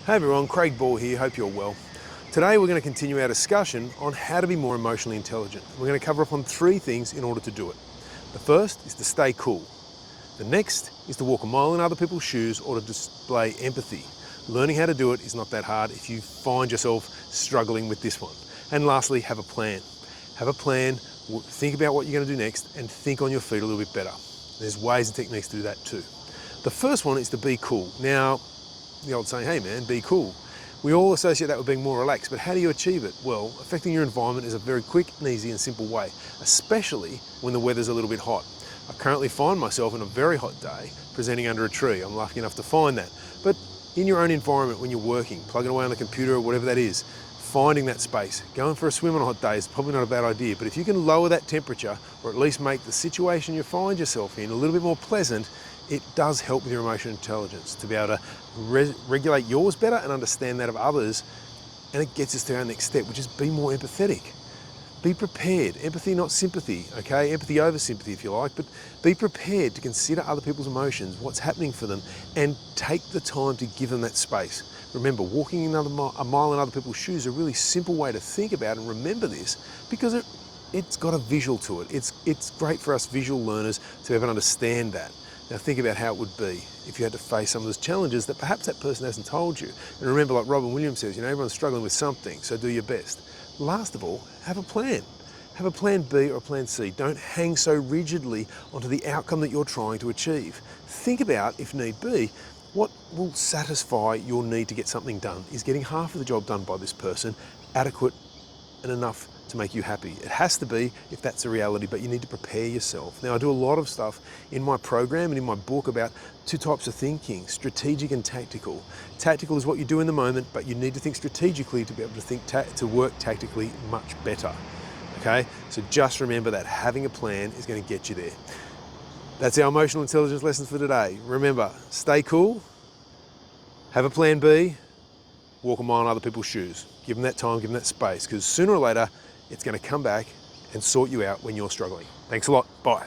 Hey everyone, Craig Ball here, hope you're well. Today we're going to continue our discussion on how to be more emotionally intelligent. We're going to cover up on three things in order to do it. The first is to stay cool. The next is to walk a mile in other people's shoes or to display empathy. Learning how to do it is not that hard if you find yourself struggling with this one. And lastly, have a plan. Have a plan, think about what you're going to do next and think on your feet a little bit better. There's ways and techniques to do that too. The first one is to be cool. Now, the old saying, hey man, be cool. We all associate that with being more relaxed, but how do you achieve it? Well, affecting your environment is a very quick and easy and simple way, especially when the weather's a little bit hot. I currently find myself on a very hot day presenting under a tree. I'm lucky enough to find that. But in your own environment when you're working, plugging away on the computer or whatever that is, finding that space, going for a swim on a hot day is probably not a bad idea, but if you can lower that temperature or at least make the situation you find yourself in a little bit more pleasant, it does help with your emotional intelligence to be able to regulate yours better and understand that of others. And it gets us to our next step, which is be more empathetic. Be prepared. Empathy, not sympathy, okay? Empathy over sympathy, if you like, but be prepared to consider other people's emotions, what's happening for them, and take the time to give them that space. Remember, walking a mile in other people's shoes is a really simple way to think about and remember this because it's got a visual to it. It's great for us visual learners to be able to understand that. Now think about how it would be if you had to face some of those challenges that perhaps that person hasn't told you. And remember, like Robin Williams says, everyone's struggling with something, so do your best. Last of all, have a plan. Have a plan B or a plan C. Don't hang so rigidly onto the outcome that you're trying to achieve. Think about, if need be, what will satisfy your need to get something done. Is getting half of the job done by this person adequate and enough to make you happy? It has to be if that's a reality, but you need to prepare yourself. Now, I do a lot of stuff in my program and in my book about two types of thinking, strategic and tactical. Tactical is what you do in the moment, but you need to think strategically to be able to work tactically much better. Okay, so just remember that having a plan is going to get you there. That's our emotional intelligence lessons for today. Remember, stay cool, have a plan B, walk a mile in other people's shoes. Give them that time, give them that space, because sooner or later, it's going to come back and sort you out when you're struggling. Thanks a lot. Bye.